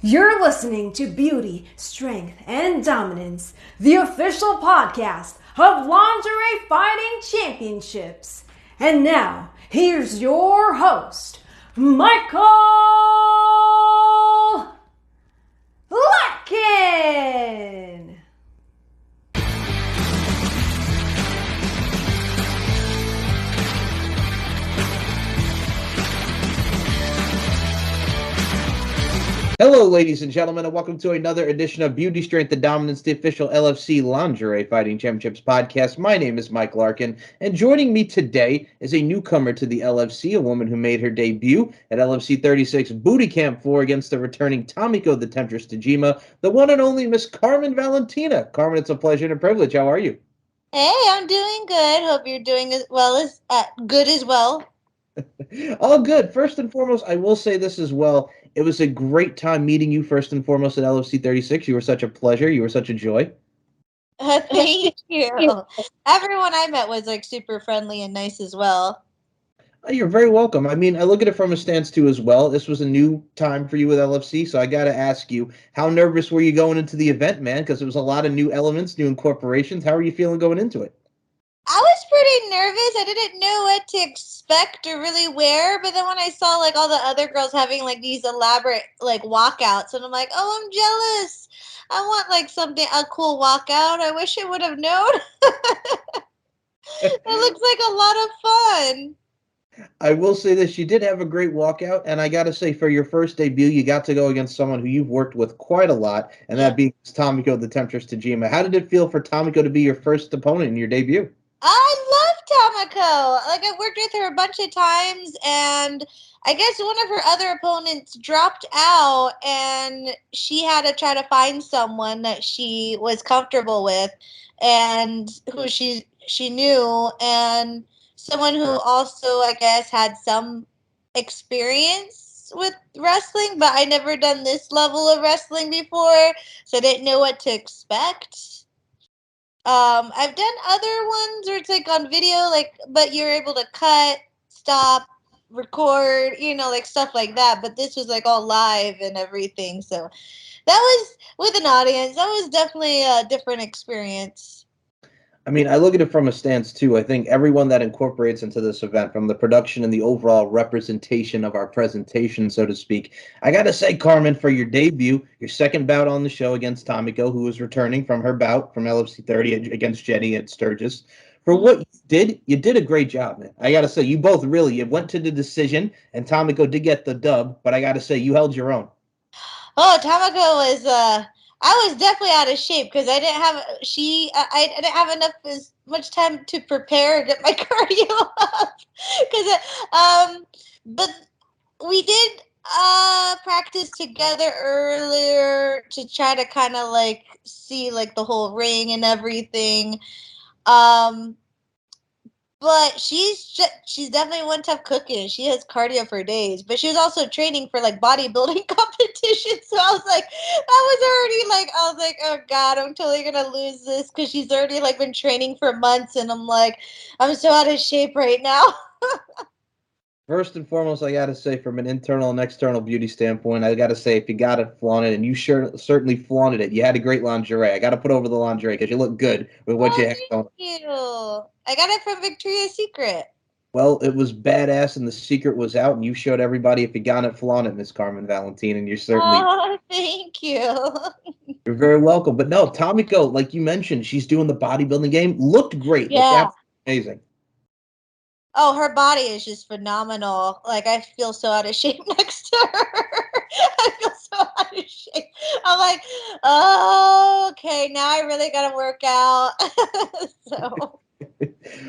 You're listening to Beauty, Strength, and Dominance, the official podcast of Lingerie Fighting Championships. And now, here's your host, Michael Larkin. Hello, ladies and gentlemen, and welcome to another edition of Beauty, Strength, and Dominance, the official LFC Lingerie Fighting Championships podcast. My name is Mike Larkin, and joining me today is a newcomer to the LFC, a woman who made her debut at LFC 36 Booty Camp 4 against the returning Tomiko, the Temptress Tajima, the one and only Miss Carmen Valentina. Carmen, it's a pleasure and a privilege. How are you? Hey, I'm doing good. Hope you're doing as well as good as well. All good. First and foremost, I will say this as well. It was a great time meeting you first and foremost at LFC 36. You were such a pleasure. You were such a joy. Thank you. Everyone I met was like super friendly and nice as well. You're very welcome. I mean, I look at it from a stance too as well. This was a new time for you with LFC, so I got to ask you, how nervous were you going into the event, man? Because it was a lot of new elements, new incorporations. How are you feeling going into it? I was pretty nervous. I didn't know what to expect or really wear, but then when I saw like all the other girls having like these elaborate like walkouts, and I'm like, oh, I'm jealous. I want like a cool walkout. I wish I would have known. It looks like a lot of fun. I will say this, you did have a great walkout, and I got to say, for your first debut, you got to go against someone who you've worked with quite a lot, and Yeah. that being Tomiko, the Temptress Tajima. How did it feel for Tomiko to be your first opponent in your debut? I love Tomiko. Like I've worked with her a bunch of times, and I guess one of her other opponents dropped out, and she had to try to find someone that she was comfortable with, and who she knew, and someone who also I guess had some experience with wrestling, but I never done this level of wrestling before, so I didn't know what to expect. I've done other ones where it's like on video, like but you're able to cut, stop, record, like stuff like that. But this was like all live and everything, so that was with an audience. That was definitely a different experience. I mean, I look at it from a stance too. I think everyone that incorporates into this event, from the production and the overall representation of our presentation, so to speak, I gotta say, Carmen, for your debut, your second bout on the show against Tomiko, who was returning from her bout from LFC 30 against Jenny at Sturgis, for what you did a great job, man. I gotta say, you both really, you went to the decision, and Tomiko did get the dub, but I gotta say, you held your own. Oh, Tamako was I was definitely out of shape because I didn't have enough as much time to prepare and get my cardio up. Because but we did practice together earlier to try to kind of like see like the whole ring and everything. Um but she's definitely one tough cookie. She has cardio for days, but she was also training for like bodybuilding competition. So I was like, that was already like, I was like, oh god, I'm totally gonna lose this because she's already like been training for months, and I'm like, I'm so out of shape right now. First and foremost, I gotta say, from an internal and external beauty standpoint, I gotta say, if you got it, flaunt it, and you certainly flaunted it. You had a great lingerie. I gotta put over the lingerie because you look good with what Oh, you had thank going. you. I got it from Victoria's Secret. Well, it was badass, and the secret was out, and you showed everybody if you got it, flaunt it, Miss Carmen Valentine, and Oh, thank you. you're very welcome. But no, Tomiko, like you mentioned, she's doing the bodybuilding game. Looked great, looked Yeah. absolutely amazing. Oh, her body is just phenomenal. Like I feel so out of shape next to her. I feel so out of shape. I'm like, oh, okay, now I really gotta work out. So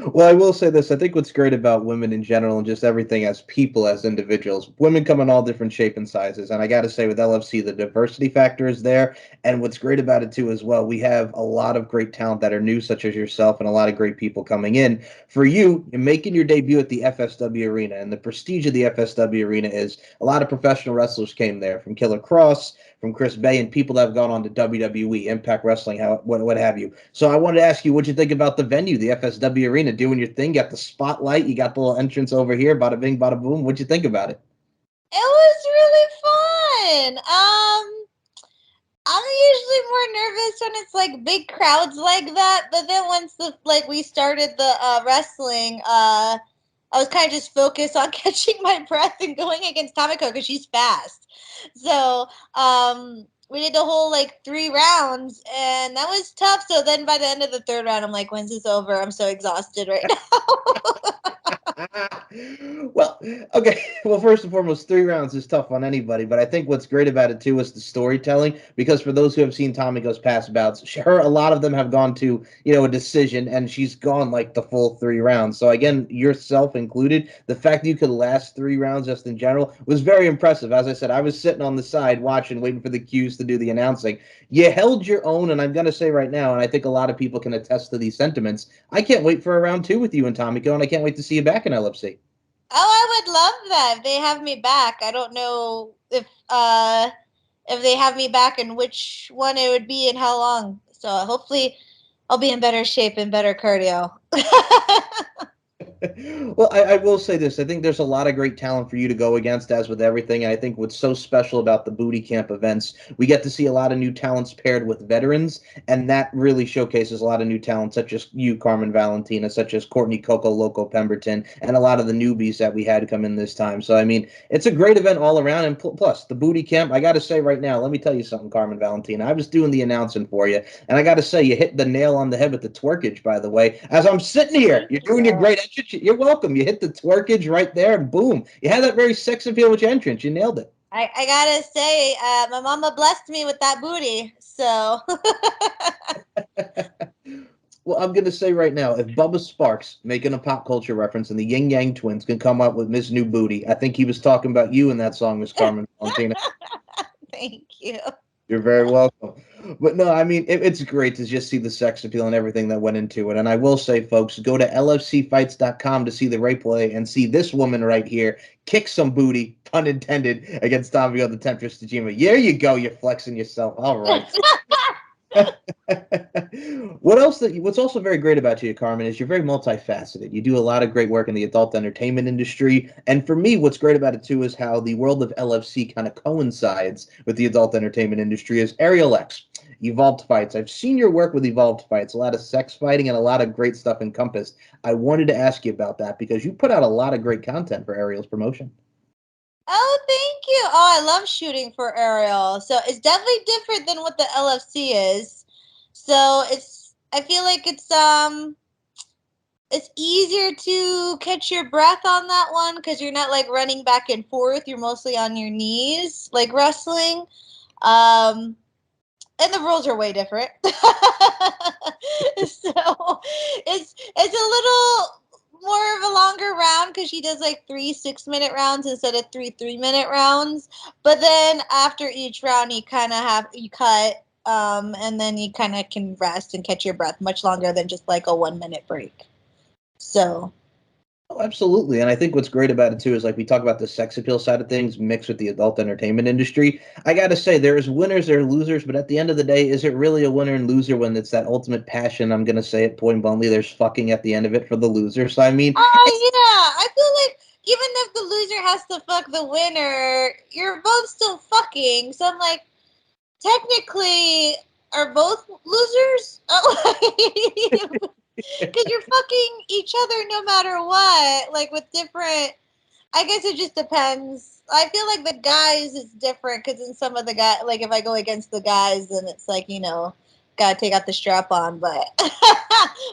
Well, I will say this. I think what's great about women in general and just everything as people, as individuals, women come in all different shape and sizes. And I got to say, with LFC, the diversity factor is there. And what's great about it, too, as well, we have a lot of great talent that are new, such as yourself, and a lot of great people coming in. For you, you're making your debut at the FSW Arena. And the prestige of the FSW Arena is a lot of professional wrestlers came there, from Killer Cross, from Chris Bay, and people that have gone on to WWE, Impact Wrestling, what have you. So I wanted to ask you what you think about the venue, the FSW Arena, doing your thing. Got the spotlight, you got the little entrance over here, bada bing, bada boom. What'd you think about it? it was really fun. I'm usually more nervous when it's like big crowds like that. But then once we started the wrestling, I was kind of just focused on catching my breath and going against Tomiko because she's fast. So we did the whole 3 rounds, and that was tough. So then by the end of the 3rd round, I'm like, when's this over? I'm so exhausted right now. Well, okay. Well, first and foremost, 3 rounds is tough on anybody, but I think what's great about it too is the storytelling. Because for those who have seen Tomiko's past bouts, a lot of them have gone to a decision, and she's gone like the full 3 rounds. So again, yourself included, the fact that you could last 3 rounds just in general was very impressive. As I said, I was sitting on the side watching, waiting for the cues to do the announcing. You held your own, and I'm gonna say right now, and I think a lot of people can attest to these sentiments. I can't wait for a round 2 with you and Tomiko, and I can't wait to see you back in LFC. Oh, I would love that if they have me back. I don't know if they have me back and which one it would be and how long. So hopefully I'll be in better shape and better cardio. Well, I will say this. I think there's a lot of great talent for you to go against, as with everything. And I think what's so special about the booty camp events, we get to see a lot of new talents paired with veterans, and that really showcases a lot of new talent, such as you, Carmen Valentina, such as Courtney Coco Loco Pemberton, and a lot of the newbies that we had come in this time. So, I mean, it's a great event all around. And plus, the booty camp, I got to say right now, let me tell you something, Carmen Valentina. I was doing the announcing for you, and I got to say, you hit the nail on the head with the twerkage, by the way. As I'm sitting here, you're doing your great entrance. You're welcome. You hit the twerkage right there, and boom. You had that very sex appeal with your entrance. You nailed it. I gotta say, my mama blessed me with that booty. So Well, I'm going to say right now, if Bubba Sparks, making a pop culture reference, and the Yin Yang Twins can come up with Miss New Booty, I think he was talking about you in that song, Miss Carmen Valentina. thank you. You're very welcome. But no, I mean, it's great to just see the sex appeal and everything that went into it. And I will say, folks, go to lfcfights.com to see the replay and see this woman right here kick some booty, pun intended, against Tomiko the Temptress Tajima. There you go. You're flexing yourself. All right. What's also very great about you, Carmen, is you're very multifaceted. You do a lot of great work in the adult entertainment industry. And for me, what's great about it too is how the world of LFC kind of coincides with the adult entertainment industry is Aerial X, Evolved Fights. I've seen your work with Evolved Fights, a lot of sex fighting and a lot of great stuff encompassed. I wanted to ask you about that because you put out a lot of great content for Aerial's promotion. Oh, thank you. Oh, I love shooting for Ariel. So it's definitely different than what the LFC is. So I feel like it's easier to catch your breath on that one because you're not like running back and forth. You're mostly on your knees, like wrestling. Um, and the rules are way different. So it's a little more of a longer round because she does like 3 6-minute rounds instead of 3 3-minute rounds. But then after each round, you cut, and then you kind of can rest and catch your breath much longer than just like a 1-minute break. So Oh, absolutely. And I think what's great about it too is like we talk about the sex appeal side of things mixed with the adult entertainment industry. I got to say, there's winners, there are losers, but at the end of the day, is it really a winner and loser when it's that ultimate passion? I'm going to say it point bluntly. There's fucking at the end of it for the loser. So, I mean, oh yeah, I feel like even if the loser has to fuck the winner, you're both still fucking. So I'm like, technically, are both losers? Because you're fucking each other no matter what. Like with different, I guess it just depends. I feel like the guys is different because in some of the guys, like if I go against the guys, then it's like gotta take out the strap on. But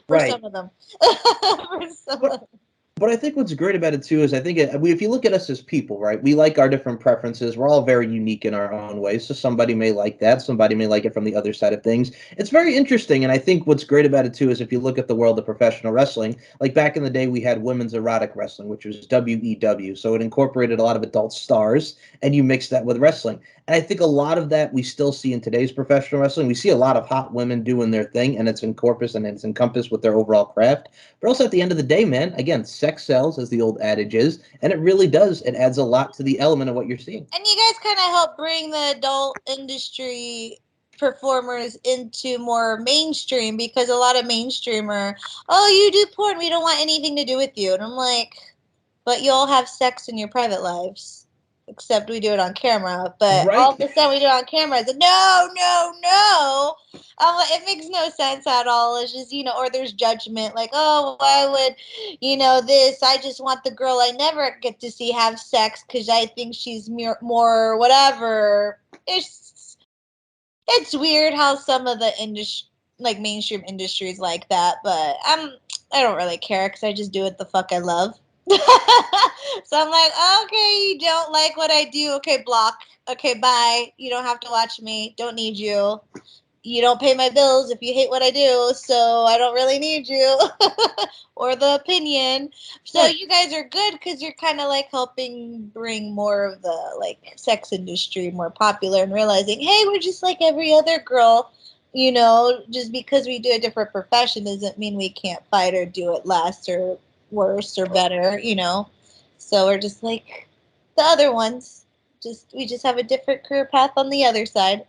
for right. some of them, for some of them. But I think what's great about it too is I think if you look at us as people, right, we like our different preferences. We're all very unique in our own ways. So somebody may like that, somebody may like it from the other side of things. It's very interesting, and I think what's great about it too is if you look at the world of professional wrestling, like back in the day, we had women's erotic wrestling, which was WEW. So it incorporated a lot of adult stars, and you mix that with wrestling. And I think a lot of that we still see in today's professional wrestling. We see a lot of hot women doing their thing, and it's encompassed with their overall craft. But also at the end of the day, man, again, sex sells, as the old adage is, and it really does. It adds a lot to the element of what you're seeing. And you guys kind of help bring the adult industry performers into more mainstream because a lot of mainstream are, oh, you do porn, we don't want anything to do with you. And I'm like, but you all have sex in your private lives. except we do it on camera. But Right. all of a sudden we do it on camera. It's like, no. It makes no sense at all. It's just, or there's judgment like, oh, why would, this? I just want the girl I never get to see have sex because I think she's more whatever. It's weird how some of the industry, like mainstream industries, like that. But I don't really care because I just do what the fuck I love. So I'm like, okay, you don't like what I do. Okay, block. Okay, bye. You don't have to watch me. Don't need you. You don't pay my bills if you hate what I do, so I don't really need you or the opinion. So Right. you guys are good because you're kind of like helping bring more of the like sex industry more popular and realizing, hey, we're just like every other girl. Just because we do a different profession doesn't mean we can't fight or do it less or worse or better. So we're just like the other ones. We just have a different career path on the other side.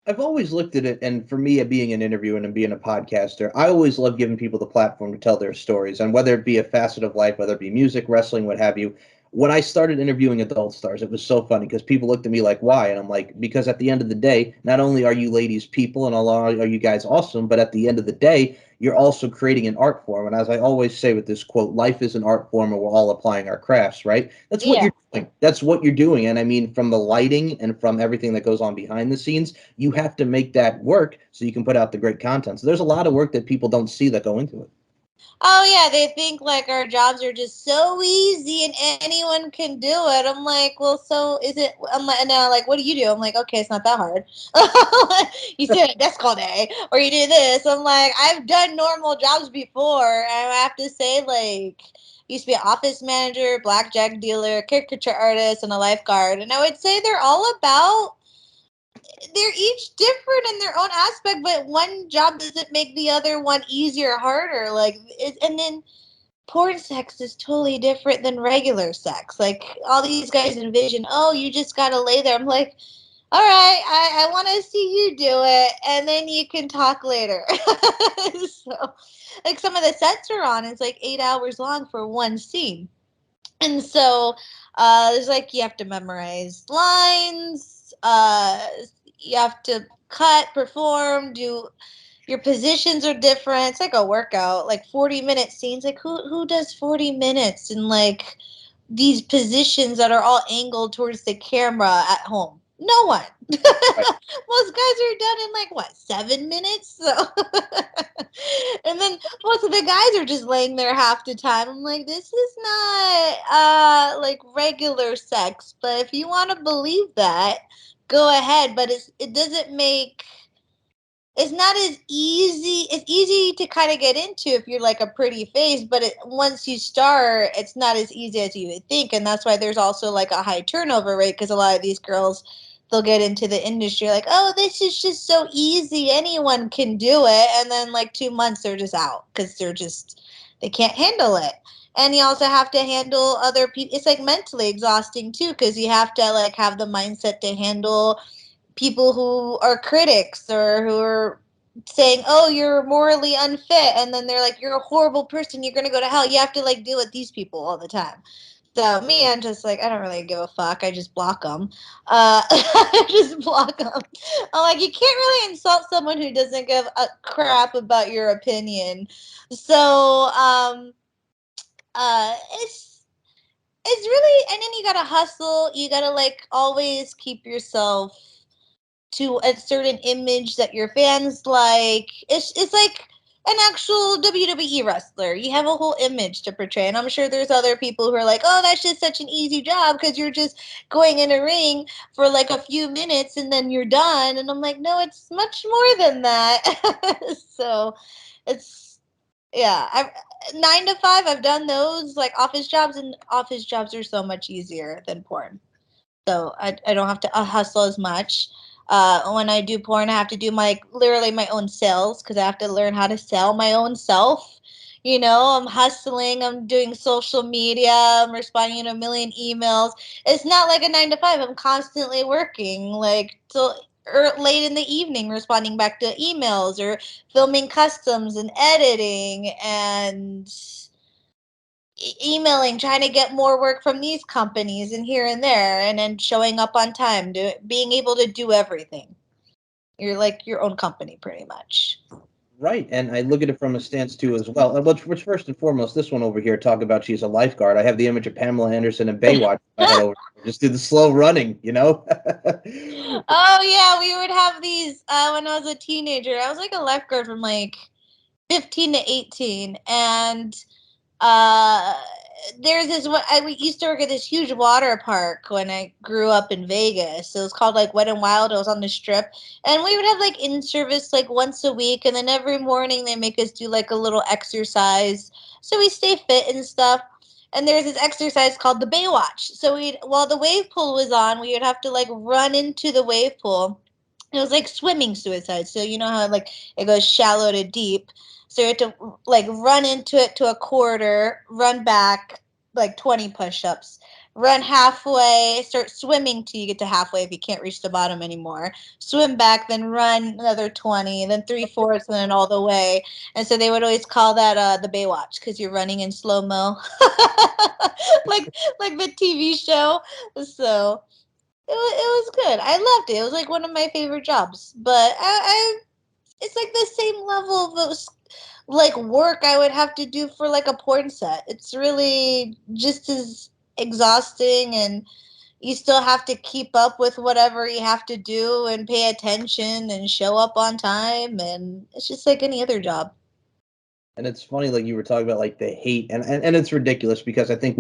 I've always looked at it, and for me, being an interviewer and being a podcaster, I always love giving people the platform to tell their stories, and whether it be a facet of life, whether it be music, wrestling, what have you. When I started interviewing adult stars, it was so funny because people looked at me like, "Why?" And I'm like, "Because at the end of the day, not only are you ladies people, and are you guys awesome, but at the end of the day, you're also creating an art form." And as I always say with this quote, life is an art form, and we're all applying our crafts, right? That's what Yeah. you're doing. That's what you're doing, and I mean, from the lighting and from everything that goes on behind the scenes, you have to make that work so you can put out the great content. So there's a lot of work that people don't see that go into it. Oh yeah, they think like our jobs are just so easy and anyone can do it. I'm like, well, so is it? I'm like, now like, what do you do? I'm like, okay, it's not that hard. You sit at a desk all day, or you do this. I'm like, I've done normal jobs before, and I have to say, like, used to be an office manager, blackjack dealer, caricature artist, and a lifeguard, and I would say they're each different in their own aspect, but one job doesn't make the other one easier or harder. And then porn sex is totally different than regular sex. Like all these guys envision, oh, you just gotta lay there. I'm like, all right, I want to see you do it, and then you can talk later. So, like some of the sets are on, it's like 8 hours long for one scene, and so there's like you have to memorize lines. You have to cut, perform, do your positions are different. It's like a workout, like 40-minute scenes. Like who does 40 minutes in like these positions that are all angled towards the camera at home? No one. Right. Most guys are done in like what, 7 minutes? So and then most of the guys are just laying there half the time. I'm like, this is not like regular sex, but if you want to believe that, go ahead. But it doesn't make it's not as easy. It's easy to kind of get into if you're like a pretty face, but once you start, it's not as easy as you would think, and that's why there's also like a high turnover rate because a lot of these girls they'll get into the industry like, oh, this is just so easy, anyone can do it, and then like 2 months they're just out because they can't handle it. And you also have to handle other people. It's like mentally exhausting too because you have to like have the mindset to handle people who are critics or who are saying, "Oh, you're morally unfit," and then they're like, "You're a horrible person. You're gonna go to hell." You have to like deal with these people all the time. So me, I'm just like, I don't really give a fuck. I just block them. I just block them. I'm like, you can't really insult someone who doesn't give a crap about your opinion. So, it's really, and then you gotta hustle. You gotta like always keep yourself to a certain image that your fans like. It's like an actual WWE wrestler. You have a whole image to portray. And I'm sure there's other people who are like, oh, that's just such an easy job because you're just going in a ring for like a few minutes and then you're done. And I'm like, no, it's much more than that. So it's, yeah. 9 to 5, I've done those like office jobs, and office jobs are so much easier than porn, so I don't have to hustle as much. When I do porn, I have to do my literally my own sales because I have to learn how to sell my own self. I'm hustling. I'm doing social media. I'm responding to a million emails. It's not like a 9 to 5. I'm constantly working, like till late in the evening, responding back to emails or filming customs and editing and emailing, trying to get more work from these companies and here and there, and then showing up on time, being able to do everything. You're like your own company, pretty much. Right, and I look at it from a stance too as well. Which first and foremost, this one over here, talk about she's a lifeguard. I have the image of Pamela Anderson and Baywatch in my head over here. Just do the slow running, you know? Oh yeah, we would have these when I was a teenager. I was like a lifeguard from like 15 to 18, and uh there's this we used to work at this huge water park when I grew up in Vegas. So it was called like Wet and Wild. It was on the strip, and we would have like in service like once a week, and then every morning they make us do like a little exercise so we stay fit and stuff. And there's this exercise called the Baywatch. So we'd while the wave pool was on, we would have to like run into the wave pool. It was like swimming suicide. So you know how like it goes shallow to deep. So you had to like run into it to a quarter, run back like 20 push-ups, run halfway, start swimming till you get to halfway if you can't reach the bottom anymore. Swim back, then run another 20, then 3/4, and then all the way. And so they would always call that the Baywatch because you're running in slow mo, like the TV show. So it was good. I loved it. It was like one of my favorite jobs. But I it's like the same level of like work I would have to do for like a porn set. It's really just as exhausting, and you still have to keep up with whatever you have to do and pay attention and show up on time, and it's just like any other job. And it's funny, like you were talking about, like the hate, and it's ridiculous because I think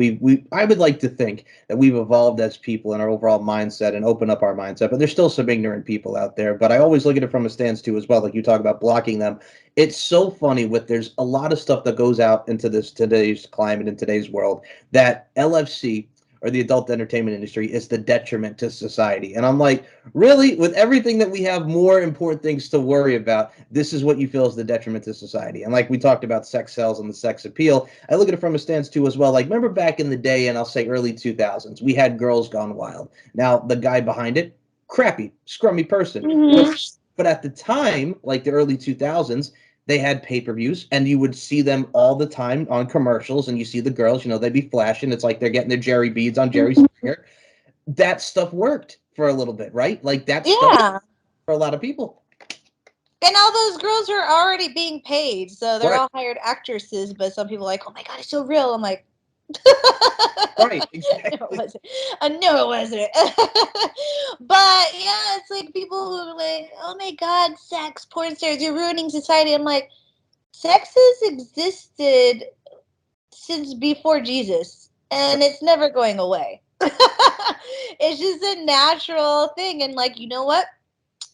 I would like to think that we've evolved as people in our overall mindset and open up our mindset, but there's still some ignorant people out there. But I always look at it from a stance too as well, like you talk about blocking them. It's so funny with there's a lot of stuff that goes out into this today's climate in today's world that LFC or the adult entertainment industry is the detriment to society. And I'm like, really? With everything that we have more important things to worry about, this is what you feel is the detriment to society. And like we talked about sex sells and the sex appeal, I look at it from a stance too as well. Like remember back in the day, and I'll say early 2000s, we had Girls Gone Wild. Now the guy behind it, crappy, scrummy person. Mm-hmm. But at the time, like the early 2000s, they had pay-per-views and you would see them all the time on commercials, and you see the girls, they'd be flashing. It's like they're getting their Jerry beads on Jerry Springer. That stuff worked for a little bit, right? Like that stuff Yeah. for a lot of people. And all those girls are already being paid, so they're Right, all hired actresses. But some people are like, "Oh my god, it's so real." I'm like, right, no, it exactly. wasn't. No, it wasn't. But yeah, it's like people who are like, "Oh my god, sex, porn stars, you're ruining society." I'm like, sex has existed since before Jesus, and it's never going away. It's just a natural thing, and like, you know what?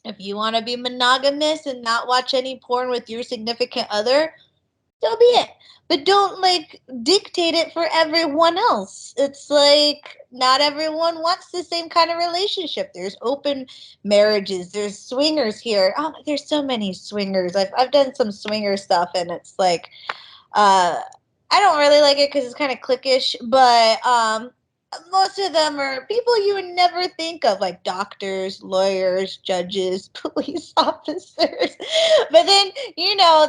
If you want to be monogamous and not watch any porn with your significant other, so be it. But don't like dictate it for everyone else. It's like not everyone wants the same kind of relationship. There's open marriages, there's swingers here. Oh, there's so many swingers. I've done some swinger stuff, and it's like uh I don't really like it because it's kind of cliquish, but most of them are people you would never think of, like doctors, lawyers, judges, police officers. But then,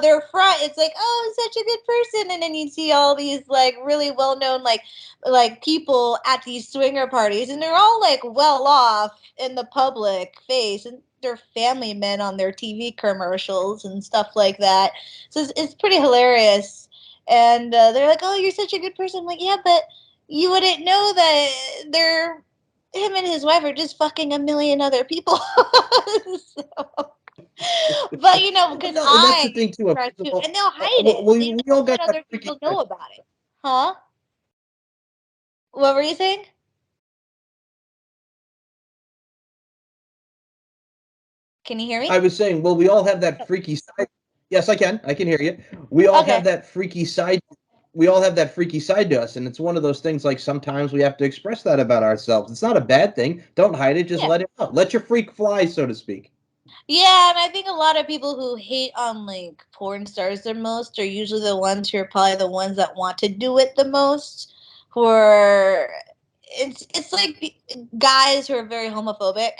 their front, it's like, oh, such a good person. And then you see all these like really well known like people at these swinger parties, and they're all like well off in the public face, and they're family men on their TV commercials and stuff like that. So it's pretty hilarious. And they're like, "Oh, you're such a good person." I'm like, "Yeah, but you wouldn't know that him and his wife are just fucking a million other people." So, but Well, because no, and that's I the thing too. try First of to, all, and they'll hide it. They we all don't got let that other freaky people side. know about it. Huh? What were you saying? Can you hear I me? was saying, well, we all have that freaky side. Yes, I can. I can hear you. We all have Okay. that freaky side. We all have that freaky side to us, and it's one of those things. Like sometimes we have to express that about ourselves. It's not a bad thing. Don't hide it. Just Yeah. let it out. Let your freak fly, so to speak. Yeah, and I think a lot of people who hate on like porn stars the most are usually the ones who are probably the ones that want to do it the most. Who are it's like guys who are very homophobic.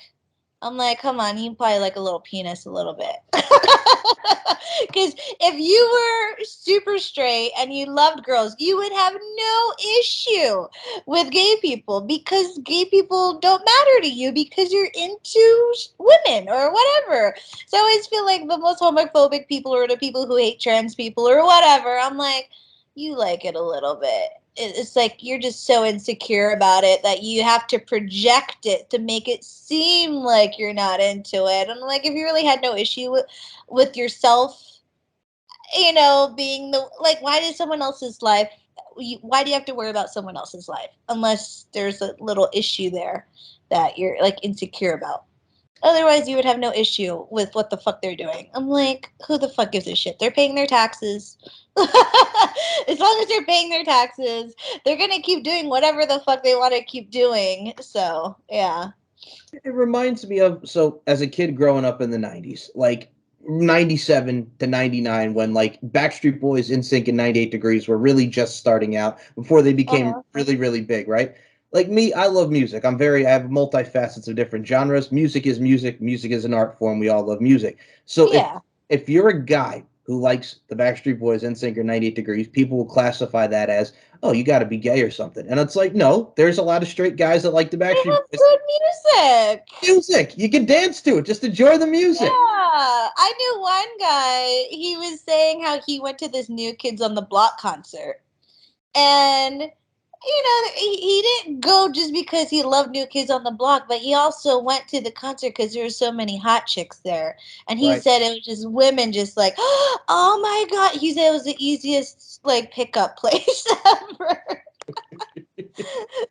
I'm like, come on, you probably like a little penis a little bit. Because if you were super straight and you loved girls, you would have no issue with gay people because gay people don't matter to you because you're into women or whatever. So I always feel like the most homophobic people are the people who hate trans people or whatever. I'm like, you like it a little bit. It's like you're just so insecure about it that you have to project it to make it seem like you're not into it. And like, if you really had no issue with yourself, you know, being the like, why does someone else's life? Why do you have to worry about someone else's life unless there's a little issue there that you're like insecure about? Otherwise, you would have no issue with what the fuck they're doing. I'm like, who the fuck gives a shit? They're paying their taxes. As long as they're paying their taxes, they're gonna keep doing whatever the fuck they want to keep doing. So, yeah. It reminds me of, so as a kid growing up in the 90s, like 97 to 99, when like Backstreet Boys, NSYNC, and 98 Degrees were really just starting out before they became Uh-huh. really, really big, right? Like me, I love music. I have multifacets of different genres. Music is music. Music is an art form. We all love music. So Yeah. if you're a guy who likes the Backstreet Boys, NSYNC, or 98 Degrees, people will classify that as, oh, you got to be gay or something. And it's like, no, there's a lot of straight guys that like the They Backstreet have Boys. good music. Music. You can dance to it. Just enjoy the music. Yeah. I knew one guy, he was saying how he went to this New Kids on the Block concert. And you know, he didn't go just because he loved New Kids on the Block, but he also went to the concert because there were so many hot chicks there. And he Right. said it was just women just like, oh my God. He said it was the easiest like pickup place ever.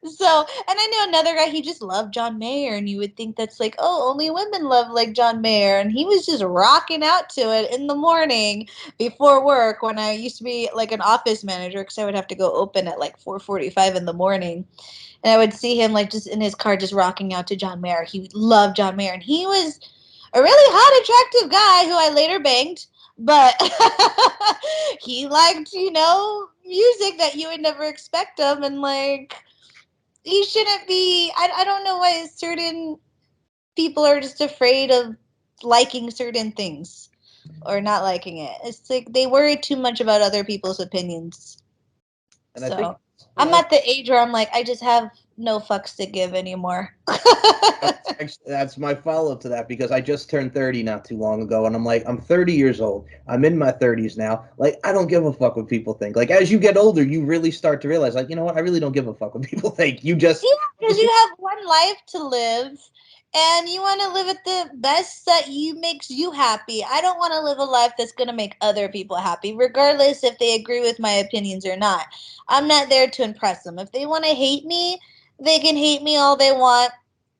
So, and I knew another guy, he just loved John Mayer, and you would think that's like, oh, only women love like John Mayer. And he was just rocking out to it in the morning before work when I used to be like an office manager because I would have to go open at like 4:45 in the morning. And I would see him like just in his car just rocking out to John Mayer. He loved John Mayer. And he was a really hot, attractive guy who I later banged. But he liked, you know, music that you would never expect him. And like, he shouldn't be. I don't know why certain people are just afraid of liking certain things or not liking it. It's like they worry too much about other people's opinions. And I think, So I'm at the age where I'm like, I just have no fucks to give anymore. that's my follow up to that, because I just turned 30 not too long ago, and I'm like, I'm 30 years old. I'm in my 30s now. Like, I don't give a fuck what people think. Like, as you get older, you really start to realize, like, you know what? I really don't give a fuck what people think. You just, Yeah, because you have one life to live and you want to live it the best that you makes you happy. I don't want to live a life that's going to make other people happy, regardless if they agree with my opinions or not. I'm not there to impress them. If they want to hate me, they can hate me all they want.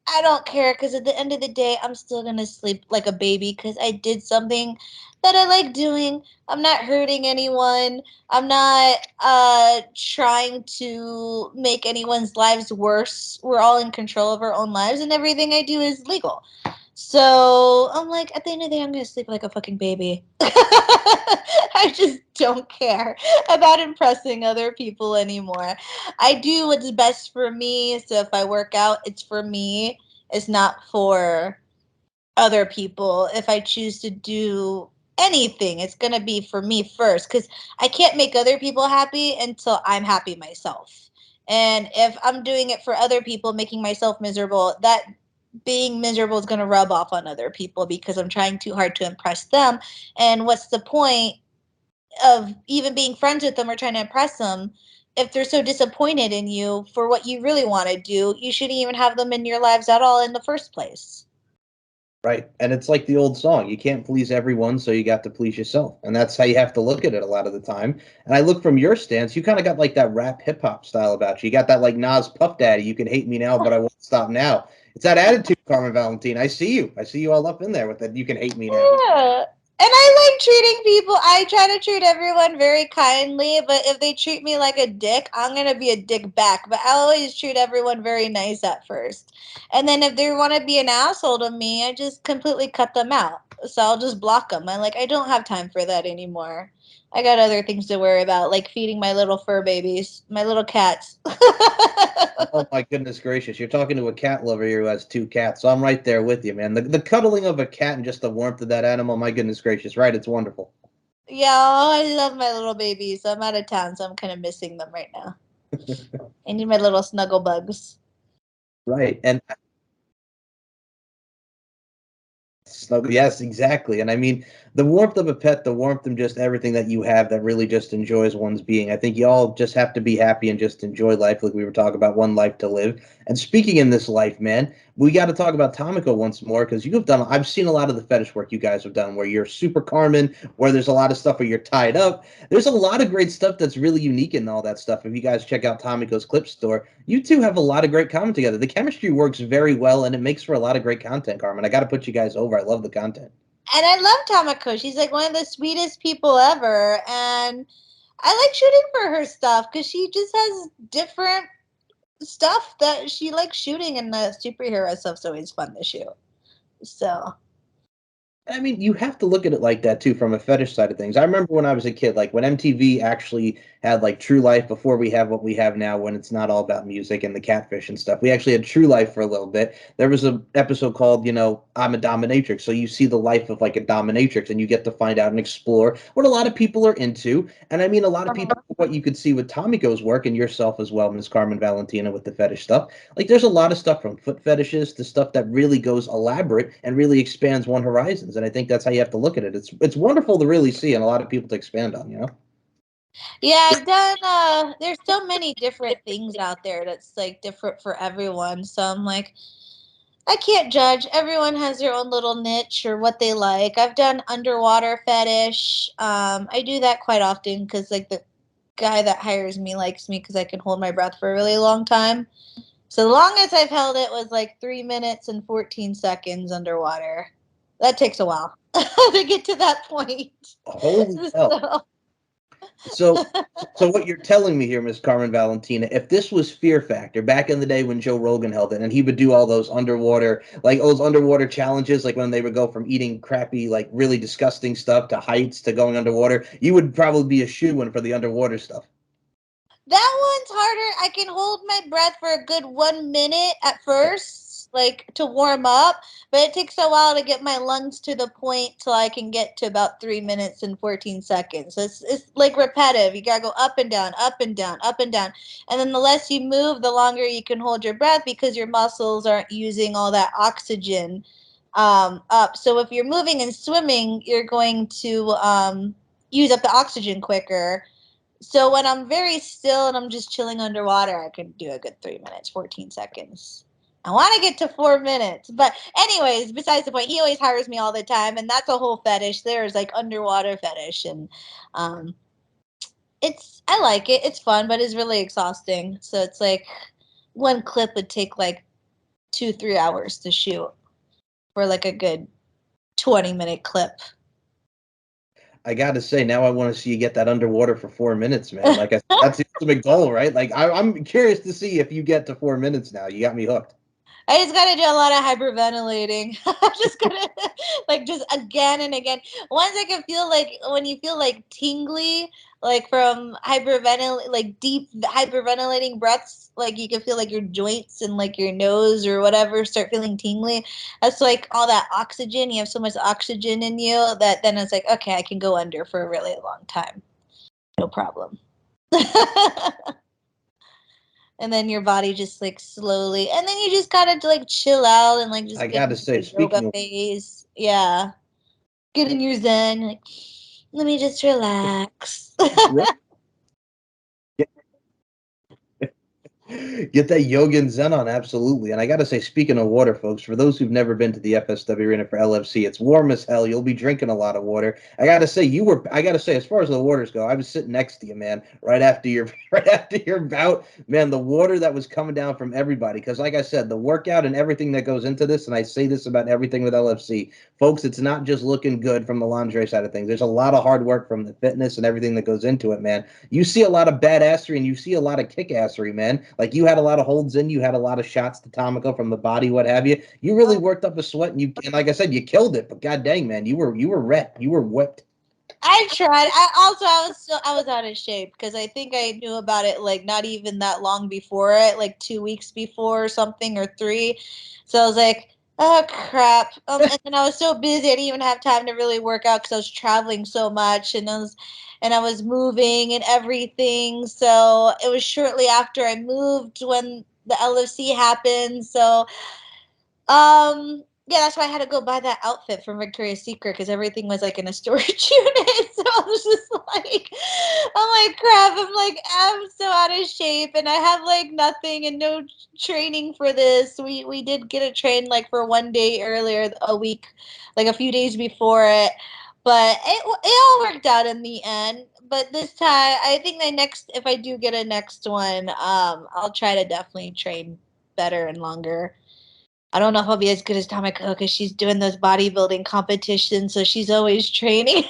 I don't care because at the end of the day, I'm still going to sleep like a baby because I did something that I like doing. I'm not hurting anyone. I'm not trying to make anyone's lives worse. We're all in control of our own lives, and everything I do is legal. So I'm like, at the end of the day, I'm gonna sleep like a fucking baby. I just don't care about impressing other people anymore. I do what's best for me. So if I work out, it's for me. It's not for other people. If I choose to do anything, it's going to be for me first because I can't make other people happy until I'm happy myself. And if I'm doing it for other people, making myself miserable, that being miserable is going to rub off on other people because I'm trying too hard to impress them. And what's the point of even being friends with them or trying to impress them if they're so disappointed in you for what you really want to do? You shouldn't even have them in your lives at all in the first place. right. And it's like the old song, you can't please everyone, so you got to please yourself. And that's how you have to look at it a lot of the time. And I look from your stance, you kind of got like that rap hip hop style about you. You got that like Nas Puff Daddy, you can hate me now, but I won't stop now. It's that attitude, Carmen Valentina. I see you. I see you all up in there with it. You can hate me now. Yeah. And I like treating people. I try to treat everyone very kindly, but if they treat me like a dick, I'm going to be a dick back. But I always treat everyone very nice at first. And then if they want to be an asshole to me, I just completely cut them out. So I'll just block them. I don't have time for that anymore. I got other things to worry about, like feeding my little fur babies, my little cats. Oh my goodness gracious! You're talking to a cat lover here who has 2 cats, so I'm right there with you, man. The cuddling of a cat and just the warmth of that animal, my goodness gracious, right? It's wonderful. Yeah, I love my little babies. I'm out of town, so I'm kind of missing them right now. I need my little snuggle bugs. Right, and snuggle, yes, exactly. And I mean, the warmth of a pet, the warmth of just everything that you have that really just enjoys one's being. I think you all just have to be happy and just enjoy life, like we were talking about, one life to live. And speaking in this life, man, we got to talk about Tomiko once more because you've done. I've seen a lot of the fetish work you guys have done, where you're super Carmen, where there's a lot of stuff where you're tied up. There's a lot of great stuff that's really unique in all that stuff. If you guys check out Tomiko's Clip Store, you two have a lot of great comment together. The chemistry works very well, and it makes for a lot of great content, Carmen. I got to put you guys over. I love the content. And I love Tomiko. She's like one of the sweetest people ever. And I like shooting for her stuff because she just has different stuff that she likes shooting, and the superhero stuff's always fun to shoot. So I mean, you have to look at it like that too, from a fetish side of things. I remember when I was a kid, like when MTV actually had like True Life before we have what we have now, when it's not all about music and the catfish and stuff. We actually had True Life for a little bit. There was an episode called, I'm a Dominatrix. So you see the life of like a dominatrix and you get to find out and explore what a lot of people are into. And I mean, a lot of people, what you could see with Tomiko's work and yourself as well, Ms. Carmen Valentina, with the fetish stuff. Like there's a lot of stuff from foot fetishes to stuff that really goes elaborate and really expands one horizons. And I think that's how you have to look at it. It's wonderful to really see and a lot of people to expand on. yeah, I've done there's so many different things out there that's like different for everyone. So I'm like, I can't judge. Everyone has their own little niche or what they like. I've done underwater fetish. I do that quite often because like the guy that hires me likes me because I can hold my breath for a really long time. So the longest I've held it was like 3 minutes and 14 seconds underwater. That takes a while to get to that point. Holy hell. So So, so what you're telling me here, Miss Carmen Valentina, if this was Fear Factor back in the day when Joe Rogan held it, and he would do all those underwater challenges, like when they would go from eating crappy, like really disgusting stuff to heights to going underwater, you would probably be a shoo-in for the underwater stuff. that one's harder. I can hold my breath for a good 1 minute at first, like to warm up, but it takes a while to get my lungs to the point till I can get to about 3 minutes and 14 seconds. It's like repetitive. You gotta go up and down, up and down, up and down. And then the less you move, the longer you can hold your breath because your muscles aren't using all that oxygen up. So if you're moving and swimming, you're going to use up the oxygen quicker. So when I'm very still and I'm just chilling underwater, I can do a good 3 minutes, 14 seconds. I want to get to 4 minutes. But, anyways, besides the point, he always hires me all the time. And that's a whole fetish. There's like underwater fetish. And um, I like it. It's fun, but it's really exhausting. So it's like one clip would take like 2, 3 hours to shoot for like a good 20-minute clip. I gotta say, now I want to see you get that underwater for 4 minutes, man. Like I said, that's the ultimate goal, right? Like I'm curious to see if you get to 4 minutes now. You got me hooked. I just gotta do a lot of hyperventilating. I just gotta like just again and again. Once I can feel like when you feel like tingly, like from like deep hyperventilating breaths, like you can feel like your joints and like your nose or whatever start feeling tingly. That's like all that oxygen. You have so much oxygen in you that then it's like, okay, I can go under for a really long time. No problem. And then your body just like slowly, and then you just gotta like chill out and like I just get gotta into say, the yoga speaking of phase. Yeah, get in your zen. Like, let me just relax. right, get that yoga and zen on, absolutely. And I got to say, speaking of water, folks, for those who've never been to the FSW Arena for LFC, it's warm as hell. You'll be drinking a lot of water. I got to say, as far as the waters go, I was sitting next to you, man, right after your right after your bout, man. The water that was coming down from everybody, because like I said, the workout and everything that goes into this, and I say this about everything with LFC, folks, it's not just looking good from the lingerie side of things. There's a lot of hard work from the fitness and everything that goes into it, man. You see a lot of badassery and you see a lot of kick-assery, man. Like you had a lot of holds in, you had a lot of shots to Tomiko from the body, what have you. You really worked up a sweat, and like I said, you killed it. But god dang, man, you were wrecked, you were whipped. I tried. I was out of shape because I think I knew about it like not even that long before it, like 2 weeks before or something or three. So I was like, oh crap. And then I was so busy I didn't even have time to really work out because I was traveling so much and I was moving and everything. So it was shortly after I moved when the LFC happened. So yeah, that's why I had to go buy that outfit from Victoria's Secret because everything was like in a storage unit. So I was just like, I'm like, crap. I'm so out of shape, and I have like nothing and no training for this. We did get a train like for 1 day earlier, a week, like a few days before it, but it all worked out in the end. But this time, I think the next, if I do get a next one, I'll try to definitely train better and longer. I don't know if I'll be as good as Tomiko because she's doing those bodybuilding competitions, so she's always training.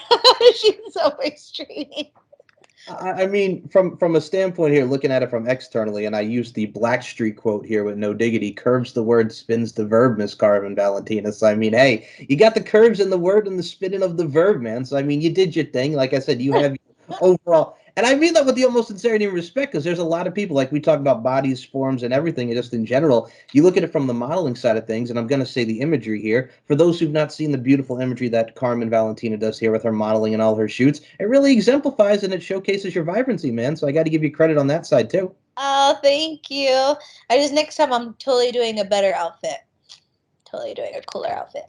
She's always training. I mean, from a standpoint here, looking at it from externally, and I use the Blackstreet quote here with no diggity: "Curves the word, spins the verb." Miss Carmen Valentina. So I mean, hey, you got the curves in the word and the spinning of the verb, man. So I mean, you did your thing. Like I said, you have overall, and I mean that with the utmost sincerity and respect, because there's a lot of people, like we talk about bodies, forms, and everything, and just in general. You look at it from the modeling side of things, and I'm going to say the imagery here. For those who've not seen the beautiful imagery that Carmen Valentina does here with her modeling and all her shoots, it really exemplifies and it showcases your vibrancy, man. So I got to give you credit on that side too. Oh, thank you. I just next time I'm totally doing a better outfit. Totally doing a cooler outfit.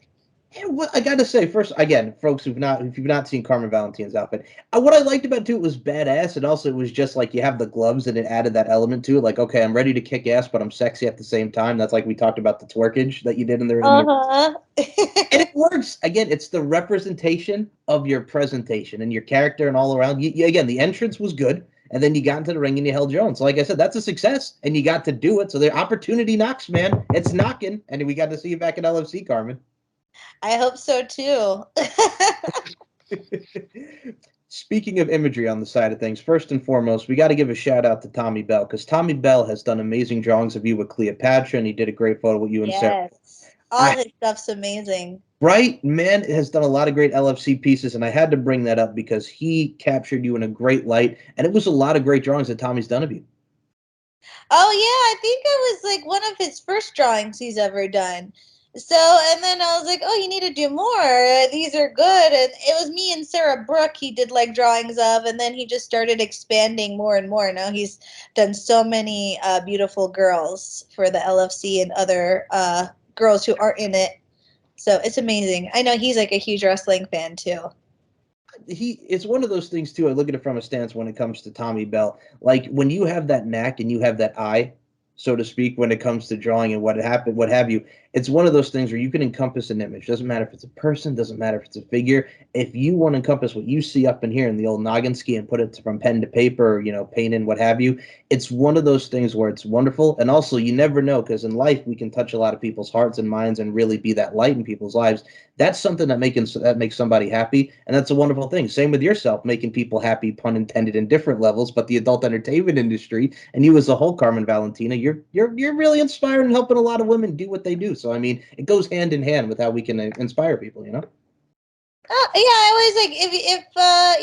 And what I got to say first, again, folks if you've not seen Carmen Valentina's outfit, what I liked about it too, it was badass, and also it was just like you have the gloves and it added that element to it. Like, okay, I'm ready to kick ass, but I'm sexy at the same time. That's like we talked about the twerkage that you did in your Uh-huh. and it works. Again, it's the representation of your presentation and your character and all around. Again, the entrance was good, and then you got into the ring and you held your own. So, like I said, that's a success, and you got to do it. So the opportunity knocks, man. It's knocking, and we got to see you back at LFC, Carmen. I hope so too. Speaking of imagery on the side of things, first and foremost, we got to give a shout out to Tommy Bell because Tommy Bell has done amazing drawings of you with Cleopatra, and he did a great photo with you and Sarah. Yes. All I his stuff's amazing. Bright man has done a lot of great LFC pieces, and I had to bring that up because he captured you in a great light, and it was a lot of great drawings that Tommy's done of you. Oh yeah, I think it was like one of his first drawings he's ever done. So, and then I was like, "Oh, you need to do more. These are good." And it was me and Sarah Brooke he did like drawings of, and then he just started expanding more and more. Now he's done so many beautiful girls for the LFC and other girls who aren't in it. So it's amazing. I know he's like a huge wrestling fan too. It's one of those things too. I look at it from a stance when it comes to Tommy Bell. Like when you have that knack and you have that eye, so to speak, when it comes to drawing and what happened, what have you, it's one of those things where you can encompass an image. Doesn't matter if it's a person, doesn't matter if it's a figure. If you want to encompass what you see up in here in the old Nogginsky and put it from pen to paper, or, paint in what have you, it's one of those things where it's wonderful. And also, you never know because in life we can touch a lot of people's hearts and minds and really be that light in people's lives. That's something that makes somebody happy, and that's a wonderful thing. Same with yourself, making people happy, pun intended, in different levels. But the adult entertainment industry, and you as a whole, Carmen Valentina, you're really inspiring and helping a lot of women do what they do. So I mean, it goes hand in hand with how we can inspire people. Yeah, I always like if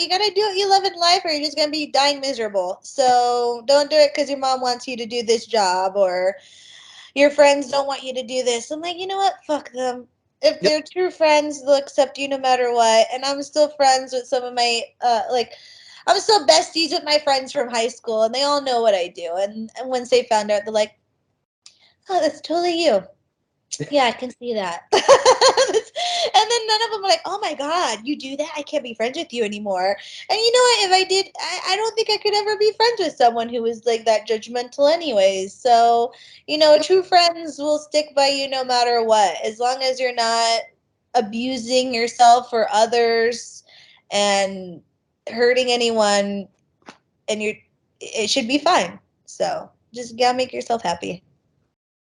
you gotta do what you love in life, or you're just gonna be dying miserable. So don't do it because your mom wants you to do this job, or your friends don't want you to do this. I'm like, you know what? Fuck them. If Yep. they're true friends, they'll accept you no matter what. And I'm still friends with some of my I'm still besties with my friends from high school, and they all know what I do. And once they found out, they're like, "Oh, that's totally you." Yeah, I can see that. And then none of them are like, "Oh my god, you do that? I can't be friends with you anymore." And you know what? If I did, I don't think I could ever be friends with someone who was like that judgmental, anyways. So, true friends will stick by you no matter what, as long as you're not abusing yourself or others and hurting anyone, and it should be fine. So just gotta make yourself happy.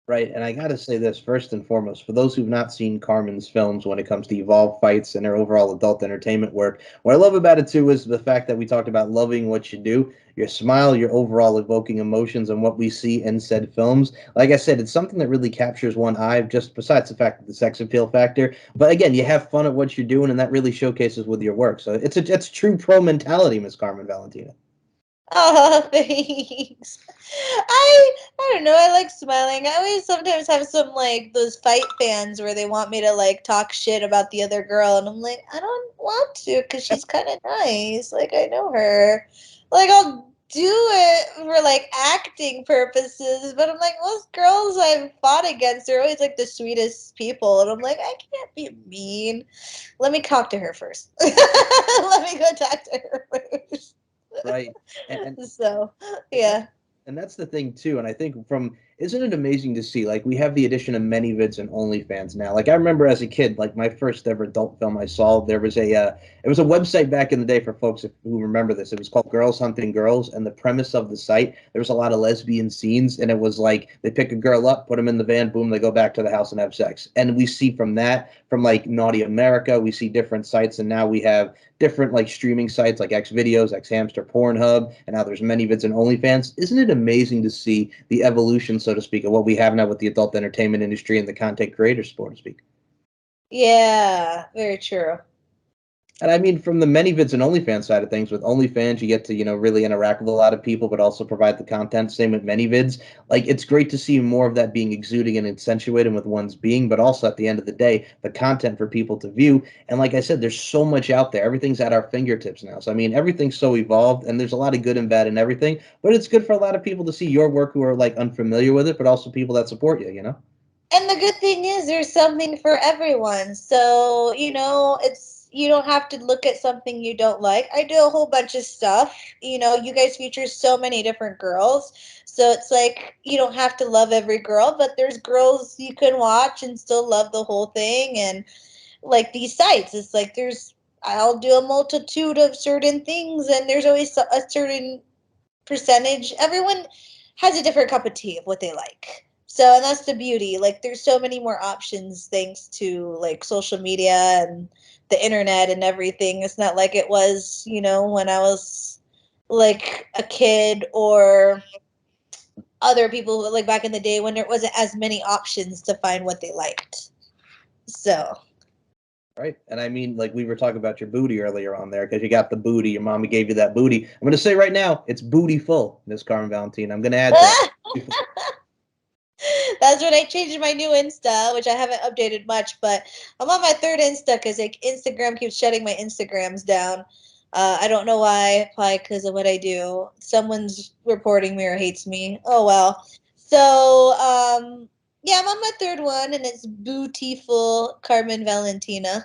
Right, and I gotta say this first and foremost, for those who've not seen Carmen's films when it comes to Evolve fights and her overall adult entertainment work, what I love about it too is the fact that we talked about loving what you do, your smile, your overall evoking emotions, and what we see in said films. Like I said, it's something that really captures one eye, just besides the fact of the sex appeal factor. But again, you have fun at what you're doing, and that really showcases with your work. So it's true pro mentality, Miss Carmen Valentina. Oh, thanks. I don't know. I like smiling. I always sometimes have some like those fight fans where they want me to like talk shit about the other girl, and I'm like, I don't want to because she's kind of nice. Like I know her. Like I'll do it for like acting purposes, but I'm like most girls I've fought against are always like the sweetest people, and I'm like I can't be mean. Let me talk to her first. Let me go talk to her first. Right. And So, and that yeah. and that's the thing too. And I think from isn't it amazing to see? Like we have the addition of many vids and OnlyFans now. Like I remember as a kid, like my first ever adult film I saw, there was a it was a website back in the day for folks who remember this. It was called Girls Hunting Girls, and the premise of the site there was a lot of lesbian scenes, and it was like they pick a girl up, put them in the van, boom, they go back to the house and have sex. And we see from that, from like Naughty America, we see different sites, and now we have different like streaming sites like X Videos, X Hamster, Pornhub, and now there's many vids and OnlyFans. Isn't it amazing to see the evolution, so to speak, of what we have now with the adult entertainment industry and the content creators, so to speak? Yeah, very true. And I mean, from the many vids and OnlyFans side of things, with OnlyFans, you get to, really interact with a lot of people, but also provide the content. Same with many vids. Like, it's great to see more of that being exuding and accentuated with one's being, but also at the end of the day, the content for people to view. And like I said, there's so much out there. Everything's at our fingertips now. So, I mean, everything's so evolved, and there's a lot of good and bad in everything, but it's good for a lot of people to see your work who are, like, unfamiliar with it, but also people that support you? And the good thing is there's something for everyone. So, it's you don't have to look at something you don't like. I do a whole bunch of stuff. You guys feature so many different girls. So it's like you don't have to love every girl, but there's girls you can watch and still love the whole thing. And like these sites, it's like I'll do a multitude of certain things, and there's always a certain percentage. Everyone has a different cup of tea of what they like. So, and that's the beauty. Like, there's so many more options thanks to like social media and the internet and everything. It's not like it was, when I was like a kid or other people like back in the day when there wasn't as many options to find what they liked. So, Right. And I mean, like we were talking about your booty earlier on there because you got the booty. Your mama gave you that booty. I'm going to say right now, it's booty full, Miss Carmen Valentina. I'm going to add to that. that's when I changed my new Insta, which I haven't updated much, but I'm on my third Insta because like Instagram keeps shutting my Instagrams down. I don't know why, probably because of what I do. Someone's reporting me or hates me. Oh well. So, yeah, I'm on my third one, and it's Bootyful Carmen Valentina.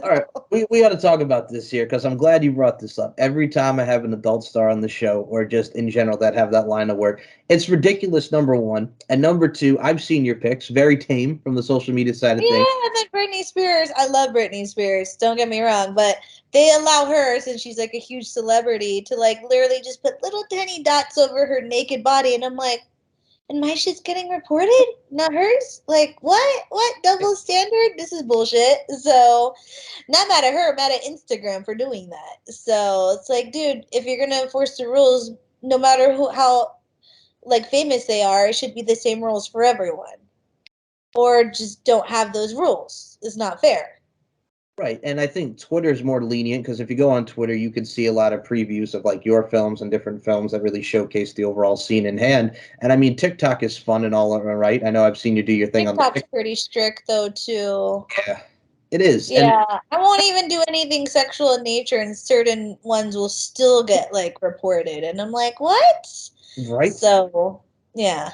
All right. So, We got to talk about this here because I'm glad you brought this up. Every time I have an adult star on the show or just in general that have that line of work, it's ridiculous, number one. And number two, I've seen your pics, very tame from the social media side of things. yeah, and then Britney Spears. I love Britney Spears. Don't get me wrong, but they allow her, since she's like a huge celebrity, to like literally just put little tiny dots over her naked body, and I'm like, and my shit's getting reported, not hers. Like what? What double standard? This is bullshit. So, not mad at her, mad at Instagram for doing that. So it's like, dude, if you're gonna enforce the rules, no matter how like famous they are, it should be the same rules for everyone, or just don't have those rules. It's not fair. Right. And I think Twitter's more lenient because if you go on Twitter, you can see a lot of previews of like your films and different films that really showcase the overall scene in hand. And I mean, TikTok is fun and all right. I know I've seen you do your thing on the TikTok's pretty strict though too. Yeah, it is. And Yeah, I won't even do anything sexual in nature, and certain ones will still get like reported, and I'm like, what? right. So yeah,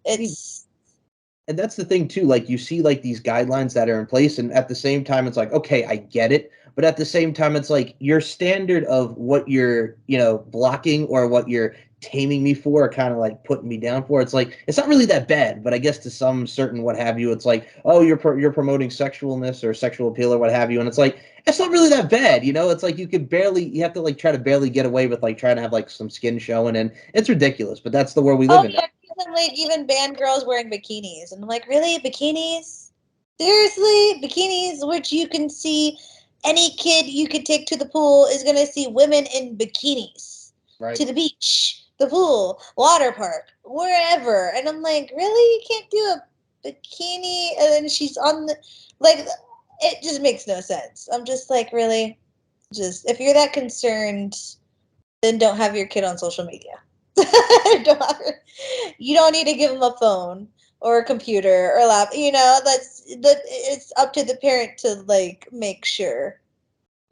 I mean, it's and that's the thing too. Like you see like these guidelines that are in place, and at the same time, it's like, okay, I get it. But at the same time, it's like your standard of what you're, blocking or what you're taming me for, or kind of like putting me down for. It's like it's not really that bad, but I guess to some certain what have you, it's like, oh, you're promoting sexualness or sexual appeal or what have you, and it's like it's not really that bad, you know. It's like you have to like try to barely get away with like trying to have like some skin showing, and it's ridiculous. But that's the world we live in now. Like even banned girls wearing bikinis, and I'm like, really, bikinis? Seriously, bikinis, which you can see any kid you could take to the pool is gonna see women in bikinis Right. to the beach, the pool, water park, wherever, and I'm like, really, you can't do a bikini, and then she's on the like, it just makes no sense. I'm just like, really, just if you're that concerned, then don't have your kid on social media. You don't need to give them a phone or a computer or a lap. You know, it's up to the parent to like make sure.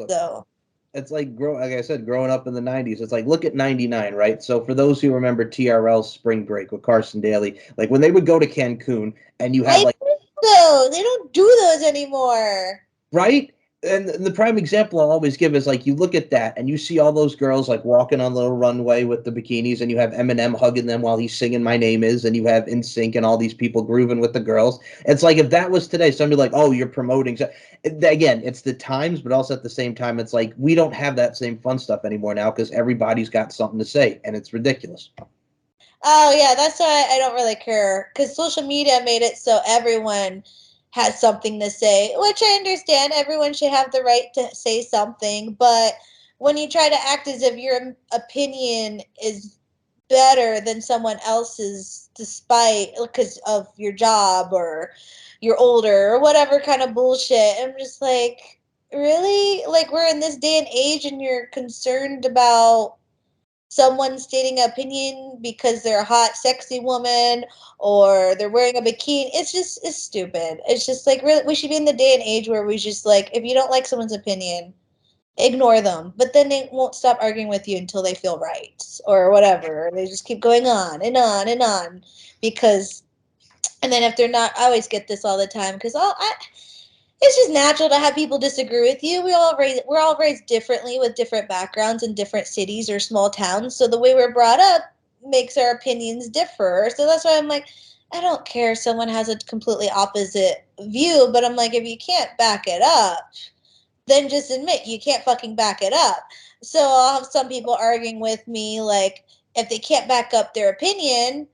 So it's like I said, growing up in the 90s, it's like, look at 99, right? So for those who remember TRL's Spring Break with Carson Daly, like when they would go to Cancun and you had like those, they don't do those anymore. Right? And the prime example I'll always give is like you look at that and you see all those girls like walking on the little runway with the bikinis, and you have Eminem hugging them while he's singing "My Name Is," and you have NSYNC and all these people grooving with the girls. It's like if that was today, somebody like, oh, you're promoting. So, again, it's the times, but also at the same time, it's like we don't have that same fun stuff anymore now because everybody's got something to say, and it's ridiculous. Oh yeah, that's why I don't really care, because social media made it so everyone has something to say, which I understand. Everyone should have the right to say something, but when you try to act as if your opinion is better than someone else's, despite because of your job or you're older or whatever kind of bullshit, I'm just like, really? Like, we're in this day and age and you're concerned about someone stating an opinion because they're a hot, sexy woman or they're wearing a bikini. It's stupid. It's just like, really, we should be in the day and age where we just like, if you don't like someone's opinion, ignore them. But then they won't stop arguing with you until they feel right or whatever. They just keep going on and on and on because, and then if they're not, I always get this all the time because it's just natural to have people disagree with you. We're all raised differently with different backgrounds in different cities or small towns. So the way we're brought up makes our opinions differ. So that's why I'm like, I don't care if someone has a completely opposite view, but I'm like, if you can't back it up, then just admit you can't fucking back it up. So I'll have some people arguing with me, like, if they can't back up their opinion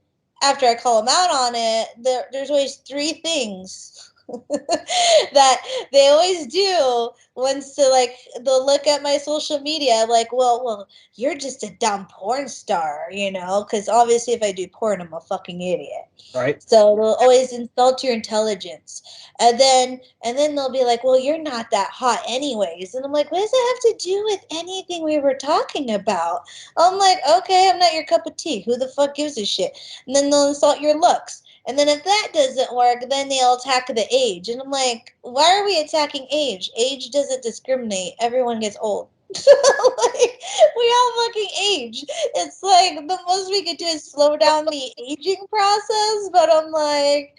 after I call them out on it, there's always three things that they always do once to like they'll look at my social media like, well, you're just a dumb porn star, you know, because obviously if I do porn, I'm a fucking idiot. Right. So they'll always insult your intelligence. And then they'll be like, well, you're not that hot anyways. And I'm like, what does that have to do with anything we were talking about? I'm like, okay, I'm not your cup of tea. Who the fuck gives a shit? And then they'll insult your looks. And then if that doesn't work, then they'll attack the age. And I'm like, why are we attacking age? Age doesn't discriminate. Everyone gets old. Like, we all fucking age. It's like the most we could do is slow down the aging process, but I'm like,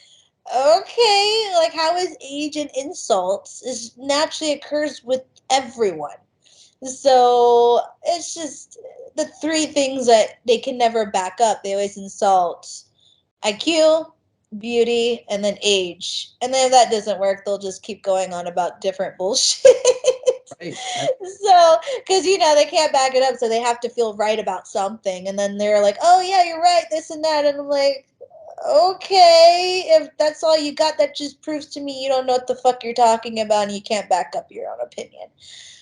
okay, like how is age and insults is naturally occurs with everyone. So it's just the three things that they can never back up. They always insult IQ, beauty, and then age. And then if that doesn't work, they'll just keep going on about different bullshit. Right. So, because they can't back it up, so they have to feel right about something. And then they're like, oh, yeah, you're right, this and that. And I'm like, okay, if that's all you got, that just proves to me you don't know what the fuck you're talking about and you can't back up your own opinion.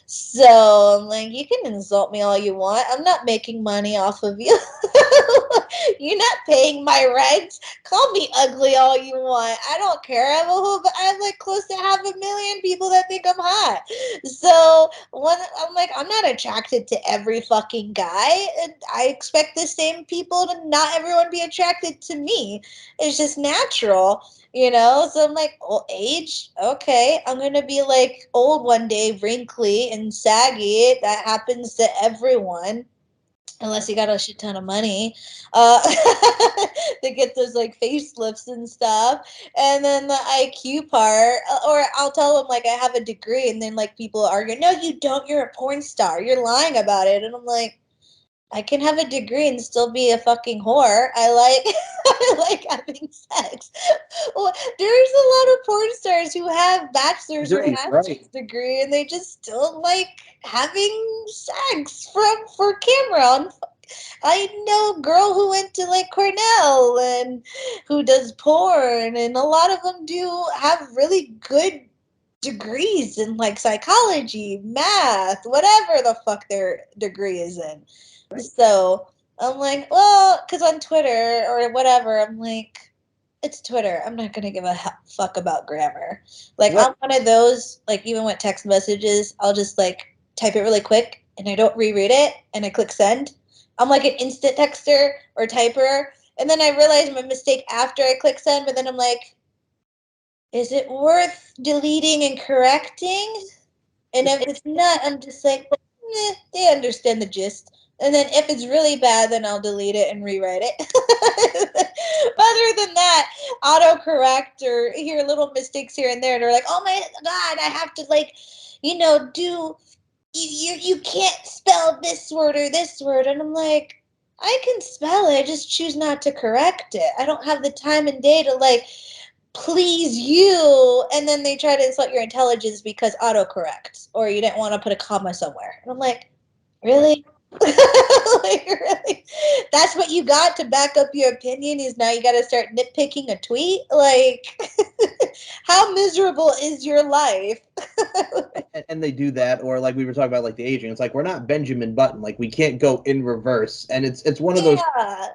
So I'm like, you can insult me all you want. I'm not making money off of you. You're not paying my rent. Call me ugly all you want. I don't care. I have like close to 500,000 people that think I'm hot. So when I'm like, I'm not attracted to every fucking guy. And I expect the same people to not everyone be attracted to me. It's just natural. So I'm like, oh, age, okay, I'm gonna be like old one day, wrinkly and saggy. That happens to everyone, unless you got a shit ton of money to get those like facelifts and stuff. And then the IQ part, or I'll tell them like I have a degree, and then like people argue, no, you don't, you're a porn star, you're lying about it. And I'm like, I can have a degree and still be a fucking whore. I like I like having sex. Well, there's a lot of porn stars who have bachelor's or Agreed, master's right. degree and they just still like having sex for camera. I know a girl who went to like Cornell and who does porn, and a lot of them do have really good degrees in like psychology, math, whatever the fuck their degree is in. So I'm like, well, because on Twitter or whatever, I'm like, it's Twitter. I'm not gonna give a fuck about grammar. Like Right. I'm one of those. Like even with text messages, I'll just like type it really quick and I don't reread it and I click send. I'm like an instant texter or typer, and then I realize my mistake after I click send. But then I'm like, is it worth deleting and correcting? And if it's not, I'm just like, they understand the gist. And then if it's really bad, then I'll delete it and rewrite it. Other than that, autocorrect or hear little mistakes here and there, and they're like, oh my God, I have to like, do you can't spell this word or this word. And I'm like, I can spell it, I just choose not to correct it. I don't have the time and day to like please you, and then they try to insult your intelligence because autocorrect or you didn't want to put a comma somewhere, and I'm like, really? Like, really, that's what you got to back up your opinion? Is now you got to start nitpicking a tweet? Like, how miserable is your life? And they do that, or like we were talking about, like the aging. It's like we're not Benjamin Button. Like we can't go in reverse, and it's one of those. Yeah.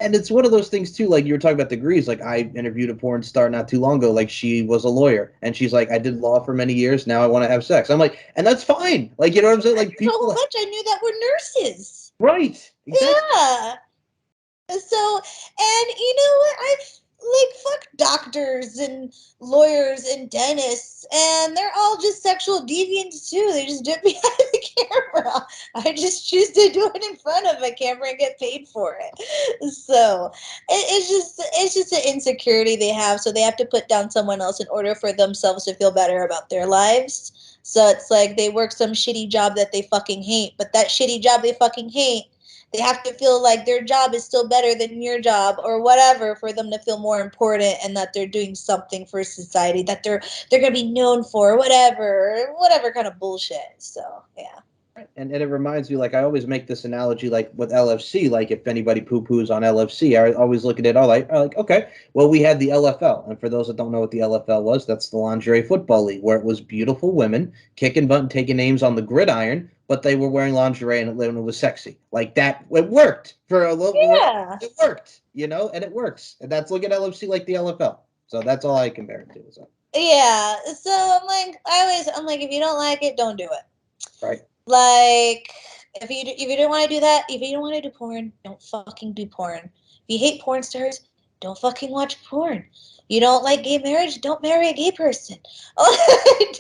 And it's one of those things too, like you were talking about degrees. Like I interviewed a porn star not too long ago. Like she was a lawyer, and she's like, I did law for many years. Now I want to have sex. I'm like, and that's fine. Like you know what I'm saying? Like There's a whole people, bunch I knew that were nurses. right? Exactly. Yeah. So, and you know what? I like fuck doctors and lawyers and dentists, and they're all just sexual deviants too. They just do it behind the camera. I just choose to do it in front of a camera and get paid for it. So, it's just an insecurity they have. So they have to put down someone else in order for themselves to feel better about their lives. So it's like they work some shitty job that they fucking hate, but that shitty job they fucking hate, they have to feel like their job is still better than your job or whatever for them to feel more important and that they're doing something for society that they're going to be known for, whatever kind of bullshit. So, yeah. And it reminds me, like I always make this analogy, like with LFC. Like if anybody poo poos on LFC, I always look at it all like, okay, well we had the LFL, and for those that don't know what the LFL was, that's the Lingerie Football League, where it was beautiful women kicking butt and taking names on the gridiron, but they were wearing lingerie and it was sexy. Like that, it worked for a little. Yeah. It worked, and it works. And that's look at LFC like the LFL. So that's all I compare it to. So. Yeah. So I'm like, if you don't like it, don't do it. Right. Like, if you don't want to do that, if you don't want to do porn, don't fucking do porn. If you hate porn stars, don't fucking watch porn. You don't like gay marriage, don't marry a gay person.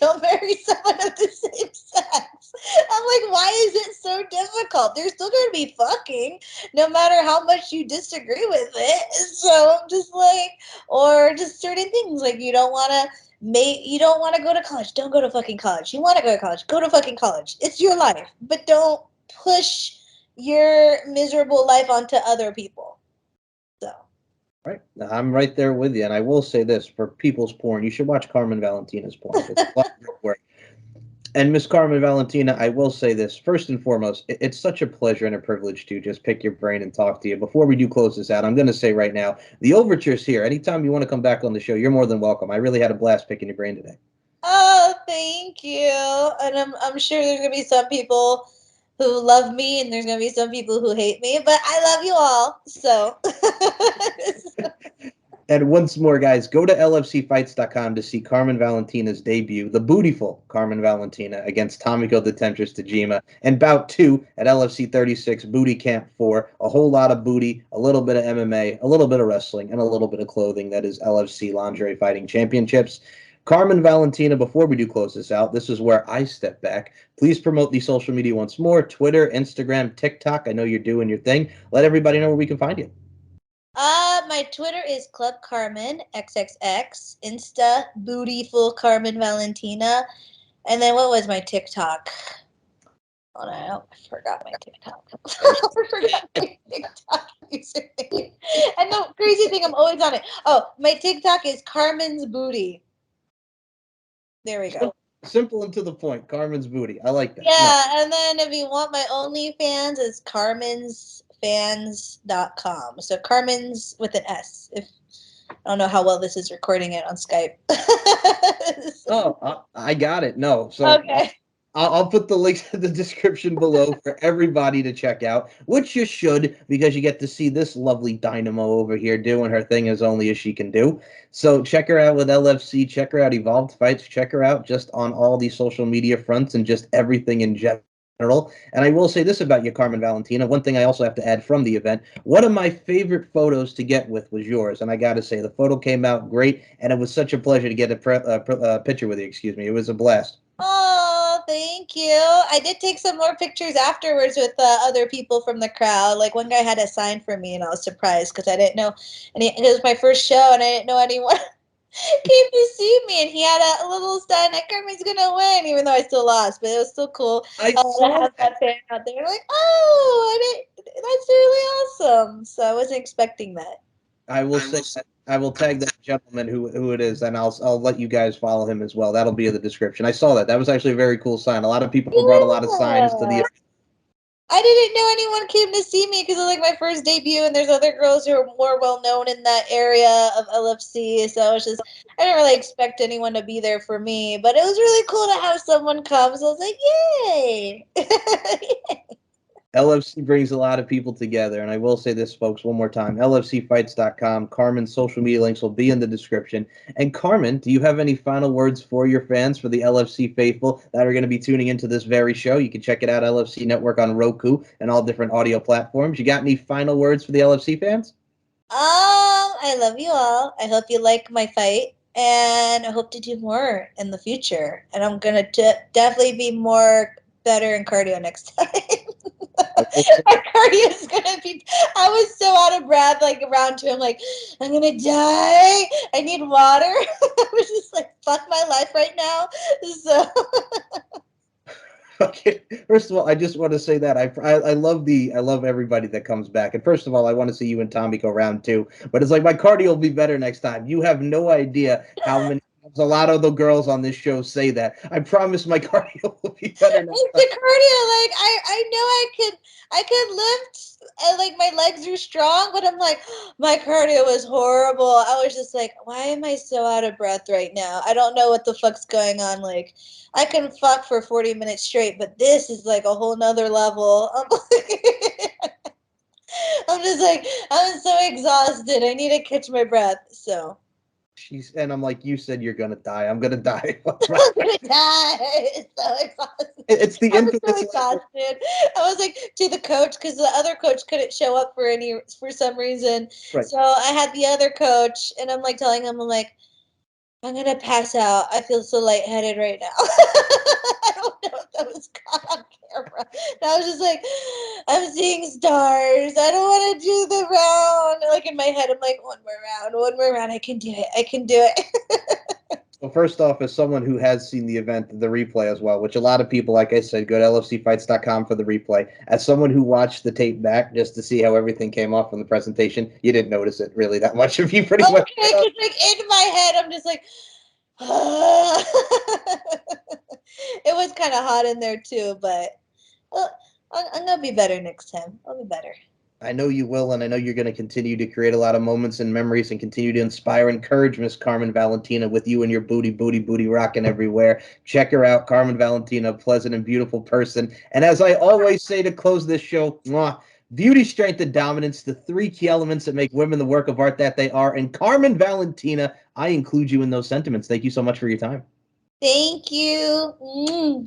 Don't marry someone of the same sex. I'm like, why is it so difficult? They're still going to be fucking, no matter how much you disagree with it. So I'm just like, or just certain things like you don't want to go to college, don't go to fucking college. You want to go to college, go to fucking college. It's your life, but don't push your miserable life onto other people. So Right. I'm right there with you. And I will say this for people's porn, you should watch Carmen Valentina's porn. It's a lot of great work. And Miss Carmen Valentina, I will say this first and foremost, it's such a pleasure and a privilege to just pick your brain and talk to you. Before we do close this out, I'm going to say right now, the overture's here. Anytime you want to come back on the show, you're more than welcome. I really had a blast picking your brain today. oh, thank you. And I'm sure there's gonna be some people who love me and there's gonna be some people who hate me, but I love you all. So And once more, guys, go to lfcfights.com to see Carmen Valentina's debut, the bootyful Carmen Valentina against Tomiko the Temptress Tajima, and bout 2 at LFC 36 Booty Camp 4. A whole lot of booty, a little bit of MMA, a little bit of wrestling, and a little bit of clothing. That is LFC Lingerie Fighting Championships. Carmen Valentina, before we do close this out, this is where I step back. Please promote the social media once more: Twitter, Instagram, TikTok. I know you're doing your thing. Let everybody know where we can find you. my Twitter is Club Carmen XXX, Insta Bootyful Carmen Valentina, and then what was my TikTok? Oh no, I forgot my TikTok. I forgot my TikTok username. And the crazy thing, I'm always on it. Oh, my TikTok is Carmen's Booty. There we go. Simple and to the point. Carmen's Booty. I like that. Yeah, and then if you want my OnlyFans, it's carmensfans.com. So Carmen's with an S. If I don't know how well this is recording it on Skype. Oh, I got it. No, so Okay. I'll put the links in the description below for everybody to check out, which you should, because you get to see this lovely dynamo over here doing her thing as only as she can do. So check her out with LFC, check her out Evolved Fights, check her out just on all these social media fronts and just everything in general. And I will say this about you, Carmen Valentina. One thing I also have to add from the event, one of my favorite photos to get with was yours. And I got to say, the photo came out great, and it was such a pleasure to get a picture with you, excuse me. It was a blast. Oh, thank you. I did take some more pictures afterwards with other people from the crowd. Like one guy had a sign for me, and I was surprised because I didn't know. And it was my first show, and I didn't know anyone came to see me. And he had a little sign that Carmen's gonna win, even though I still lost. But it was still cool I to saw have that fan out there. Like, oh, that's really awesome. So I wasn't expecting that. I will say that I will tag that gentleman who it is, and I'll let you guys follow him as well. That'll be in the description. I saw that. That was actually a very cool sign. A lot of people brought a lot of signs to the. Yeah. I didn't know anyone came to see me because it was like my first debut, and there's other girls who are more well known in that area of LFC. So I was just, I didn't really expect anyone to be there for me, but it was really cool to have someone come. So I was like, yay! LFC brings a lot of people together, and I will say this, folks, one more time. LFCfights.com. Carmen's social media links will be in the description. And Carmen, do you have any final words for your fans, for the LFC faithful that are going to be tuning into this very show? You can check it out, LFC Network on Roku and all different audio platforms. You got any final words for the LFC fans? I love you all. I hope you like my fight, and I hope to do more in the future. And I'm gonna definitely be more better in cardio next time. My cardio is gonna be. I was so out of breath, like around to him, like I'm gonna die. I need water. I was just like, fuck my life right now. So Okay. First of all, I just want to say that I love everybody that comes back. And first of all, I want to see you and Tomiko round two. But it's like my cardio will be better next time. You have no idea how many times a lot of the girls on this show say that. I promise my cardio will be better next it's time. the cardio. Like I know I could lift. And like my legs are strong, but I'm like, my cardio was horrible. I was just like, why am I so out of breath right now? I don't know what the fuck's going on. Like, I can fuck for 40 minutes straight, but this is like a whole nother level. I'm just like, I'm so exhausted. I need to catch my breath. So And I'm like, you said you're gonna die. I'm gonna die. I'm gonna die. It's so exhausted. It's the I was so infamous. exhausted. I was like to the coach because the other coach couldn't show up for some reason. Right. So I had the other coach, and I'm like telling him, I'm like, I'm gonna pass out. I feel so lightheaded right now. I don't know if that was caught on camera. And I was just like, I'm seeing stars. I don't want to do the round. Like in my head, I'm like, one more round. I can do it. I can do it. Well, first off, as someone who has seen the event, the replay as well, which a lot of people, like I said, go to lfcfights.com for the replay. As someone who watched the tape back just to see how everything came off from the presentation, you didn't notice it really that much of you pretty Okay, much. because like in my head, I'm just like, it was kind of hot in there too, but I'm gonna be better next time. I'll be better. I know you will, and I know you're going to continue to create a lot of moments and memories and continue to inspire and encourage Miss Carmen Valentina with you and your booty rocking everywhere. Check her out, Carmen Valentina, pleasant and beautiful person. And as I always say to close this show, mwah, beauty, strength, and dominance, the three key elements that make women the work of art that they are. And Carmen Valentina, I include you in those sentiments. Thank you so much for your time. Thank you.